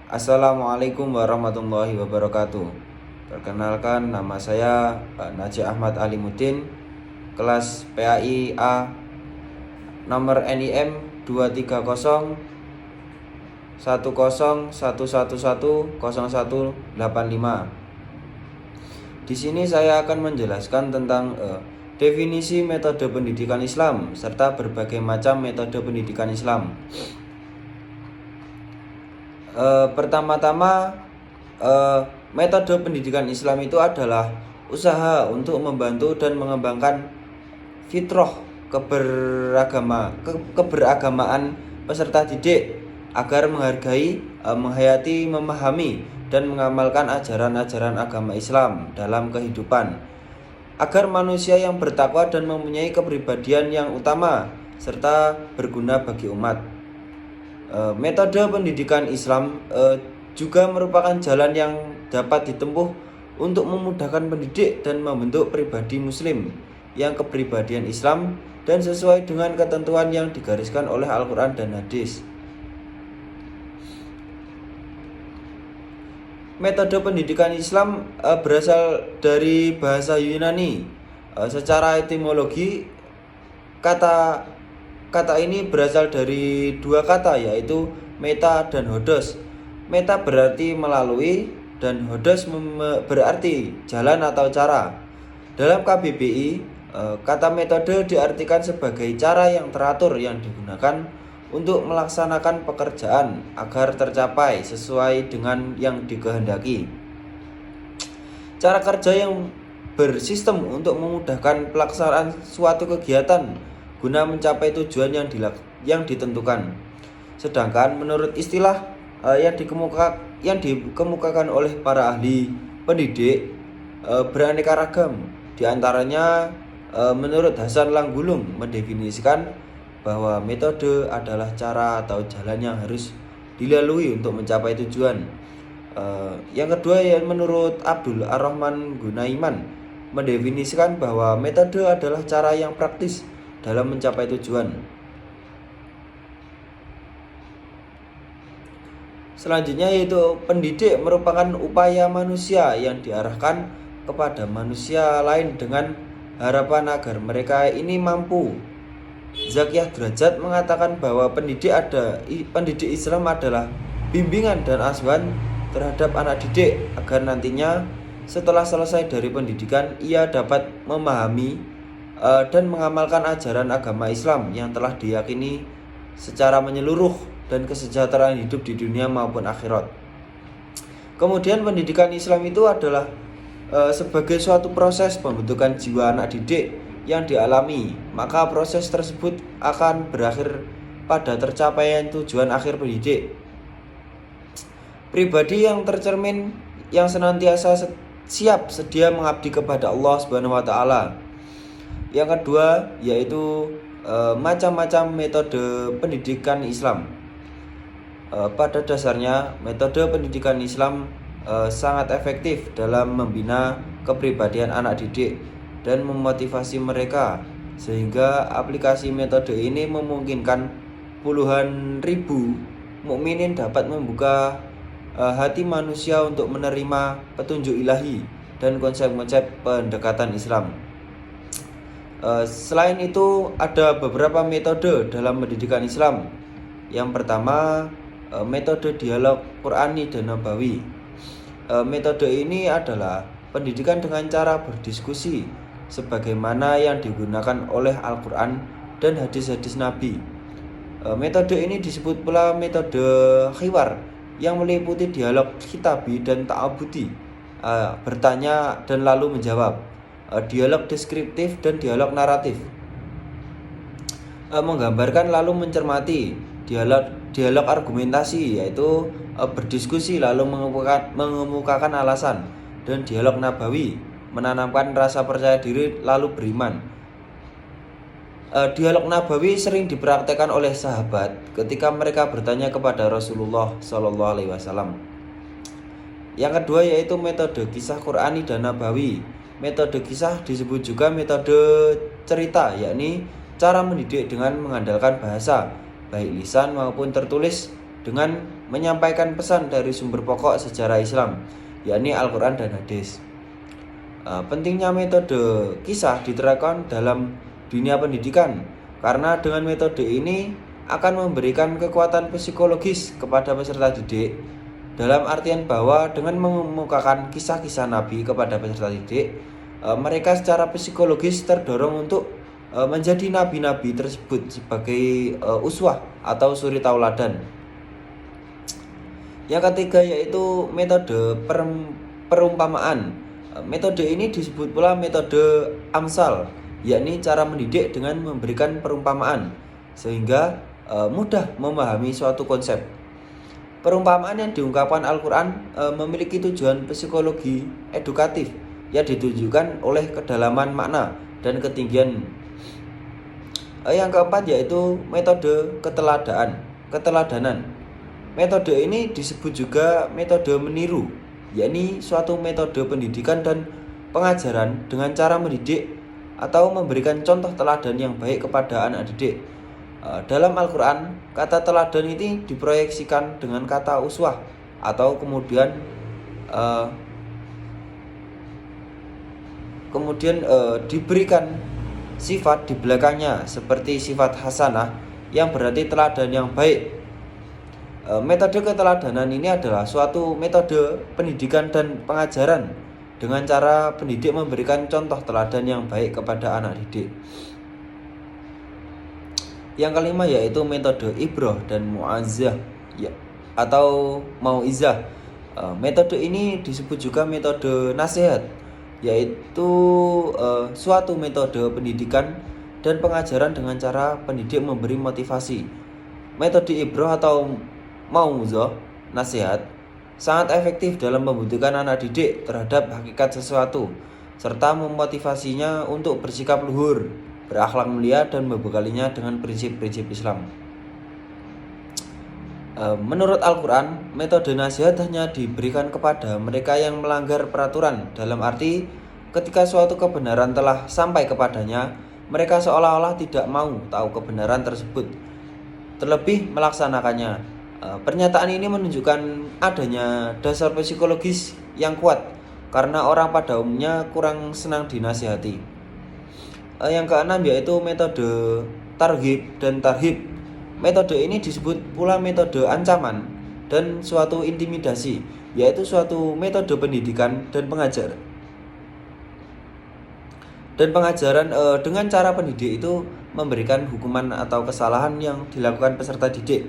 Assalamualaikum warahmatullahi wabarakatuh. Perkenalkan, nama saya Najih Ahmad Alimuddin, kelas PAI A, nomor NIM 2301011110185. Di sini saya akan menjelaskan tentang definisi metode pendidikan Islam serta berbagai macam metode pendidikan Islam. Pertama-tama, metode pendidikan Islam itu adalah usaha untuk membantu dan mengembangkan fitrah keberagamaan peserta didik agar menghargai, menghayati, memahami, dan mengamalkan ajaran-ajaran agama Islam dalam kehidupan, agar manusia yang bertakwa dan mempunyai kepribadian yang utama serta berguna bagi umat. Metode pendidikan Islam juga merupakan jalan yang dapat ditempuh untuk memudahkan pendidik dan membentuk pribadi muslim yang kepribadian Islam dan sesuai dengan ketentuan yang digariskan oleh Al-Quran dan hadis. Metode pendidikan Islam berasal dari bahasa Yunani. Secara etimologi, kata ini berasal dari dua kata, yaitu meta dan hodos. Meta berarti melalui dan hodos berarti jalan atau cara. Dalam KBBI, kata metode diartikan sebagai cara yang teratur yang digunakan untuk melaksanakan pekerjaan agar tercapai sesuai dengan yang dikehendaki. Cara kerja yang bersistem untuk memudahkan pelaksanaan suatu kegiatan guna mencapai tujuan yang ditentukan. Sedangkan menurut istilah yang dikemukakan oleh para ahli pendidik beraneka ragam. Di antaranya menurut Hasan Langgulung mendefinisikan bahwa metode adalah cara atau jalan yang harus dilalui untuk mencapai tujuan. Yang kedua, menurut Abdul Ar-Rahman Gunaiman mendefinisikan bahwa metode adalah cara yang praktis dalam mencapai tujuan. Selanjutnya yaitu pendidik merupakan upaya manusia yang diarahkan kepada manusia lain dengan harapan agar mereka ini mampu. Zakiyah Derajat mengatakan bahwa pendidik Islam adalah bimbingan dan asuhan terhadap anak didik agar nantinya setelah selesai dari pendidikan ia dapat memahami dan mengamalkan ajaran agama Islam yang telah diyakini secara menyeluruh dan kesejahteraan hidup di dunia maupun akhirat. Kemudian pendidikan Islam itu adalah sebagai suatu proses pembentukan jiwa anak didik yang dialami, maka proses tersebut akan berakhir pada tercapaian tujuan akhir pendidik. Pribadi yang tercermin yang senantiasa siap sedia mengabdi kepada Allah Subhanahu wa taala. Yang kedua yaitu macam-macam metode pendidikan Islam. Pada dasarnya metode pendidikan Islam sangat efektif dalam membina kepribadian anak didik dan memotivasi mereka, sehingga aplikasi metode ini memungkinkan puluhan ribu mukminin dapat membuka hati manusia untuk menerima petunjuk ilahi dan konsep-konsep pendekatan Islam. Selain itu ada beberapa metode dalam pendidikan Islam. Yang pertama, metode dialog Qur'ani dan Nabawi. Metode ini adalah pendidikan dengan cara berdiskusi sebagaimana yang digunakan oleh Al-Quran dan hadis-hadis Nabi. Metode ini disebut pula metode khiwar yang meliputi dialog khitabi dan ta'abudi, bertanya dan lalu menjawab, dialog deskriptif dan dialog naratif, menggambarkan lalu mencermati, dialog argumentasi yaitu berdiskusi lalu mengemukakan alasan, dan dialog nabawi menanamkan rasa percaya diri lalu beriman. Dialog nabawi sering dipraktekkan oleh sahabat ketika mereka bertanya kepada Rasulullah SAW. Yang kedua yaitu metode kisah Qur'ani dan Nabawi. Metode kisah disebut juga metode cerita, yakni cara mendidik dengan mengandalkan bahasa, baik lisan maupun tertulis, dengan menyampaikan pesan dari sumber pokok sejarah Islam, yakni Al-Quran dan hadis. Pentingnya metode kisah diterapkan dalam dunia pendidikan, karena dengan metode ini akan memberikan kekuatan psikologis kepada peserta didik, dalam artian bahwa dengan mengemukakan kisah-kisah Nabi kepada peserta didik, mereka secara psikologis terdorong untuk menjadi nabi-nabi tersebut sebagai uswah atau suri tauladan. Yang ketiga yaitu metode perumpamaan. Metode ini disebut pula metode Amsal, yakni cara mendidik dengan memberikan perumpamaan sehingga mudah memahami suatu konsep. Perumpamaan yang diungkapkan Al-Quran memiliki tujuan psikologi edukatif yang ditunjukkan oleh kedalaman makna dan ketinggian. Yang keempat yaitu metode keteladanan. Metode ini disebut juga metode meniru, yakni suatu metode pendidikan dan pengajaran dengan cara mendidik atau memberikan contoh teladan yang baik kepada anak didik. Dalam Al-Quran, kata teladan ini diproyeksikan dengan kata uswah atau kemudian diberikan sifat di belakangnya seperti sifat hasanah yang berarti teladan yang baik. Metode keteladanan ini adalah suatu metode pendidikan dan pengajaran dengan cara pendidik memberikan contoh teladan yang baik kepada anak didik. Yang kelima yaitu metode ibrah dan mu'azzah atau mau'izah. Metode ini disebut juga metode nasihat, yaitu suatu metode pendidikan dan pengajaran dengan cara pendidik memberi motivasi. Metode ibrah atau mau'izah, nasihat, sangat efektif dalam membutuhkan anak didik terhadap hakikat sesuatu serta memotivasinya untuk bersikap luhur, berakhlak mulia dan membekalinya dengan prinsip-prinsip Islam. Menurut Al-Quran, metode nasihat hanya diberikan kepada mereka yang melanggar peraturan, dalam arti ketika suatu kebenaran telah sampai kepadanya, mereka seolah-olah tidak mau tahu kebenaran tersebut, terlebih melaksanakannya. Pernyataan ini menunjukkan adanya dasar psikologis yang kuat, karena orang pada umumnya kurang senang dinasihati. Yang keenam yaitu metode targhib dan tarhib. Metode ini disebut pula metode ancaman dan suatu intimidasi, yaitu suatu metode pendidikan dan pengajaran dengan cara pendidik itu memberikan hukuman atau kesalahan yang dilakukan peserta didik.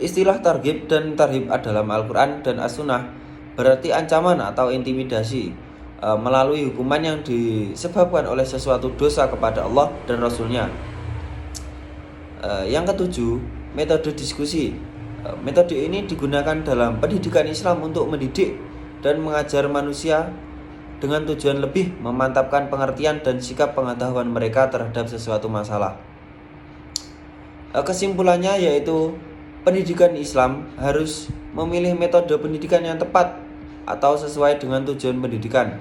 Istilah targhib dan tarhib dalam Al-Quran dan As-Sunnah berarti ancaman atau intimidasi melalui hukuman yang disebabkan oleh sesuatu dosa kepada Allah dan Rasul-Nya. Yang ketujuh, metode diskusi. Metode ini digunakan dalam pendidikan Islam untuk mendidik dan mengajar manusia dengan tujuan lebih memantapkan pengertian dan sikap pengetahuan mereka terhadap sesuatu masalah. Kesimpulannya yaitu pendidikan Islam harus memilih metode pendidikan yang tepat atau sesuai dengan tujuan pendidikan,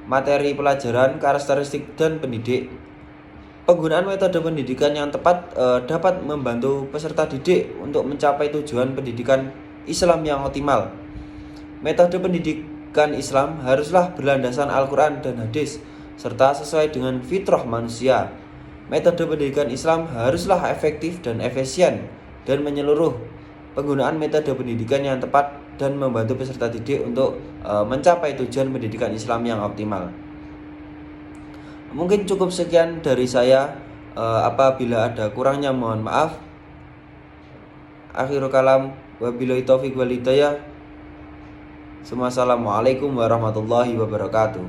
materi pelajaran, karakteristik dan pendidik. Penggunaan metode pendidikan yang tepat dapat membantu peserta didik untuk mencapai tujuan pendidikan Islam yang optimal. Metode pendidikan Islam haruslah berlandaskan Al-Quran dan hadis serta sesuai dengan fitrah manusia. Metode pendidikan Islam haruslah efektif dan efisien dan menyeluruh. Penggunaan metode pendidikan yang tepat dan membantu peserta didik untuk mencapai tujuan pendidikan Islam yang optimal. Mungkin cukup sekian dari saya. Apabila ada kurangnya mohon maaf. Akhirul kalam, wabillahi taufiq wal hidayah. Assalamualaikum warahmatullahi wabarakatuh.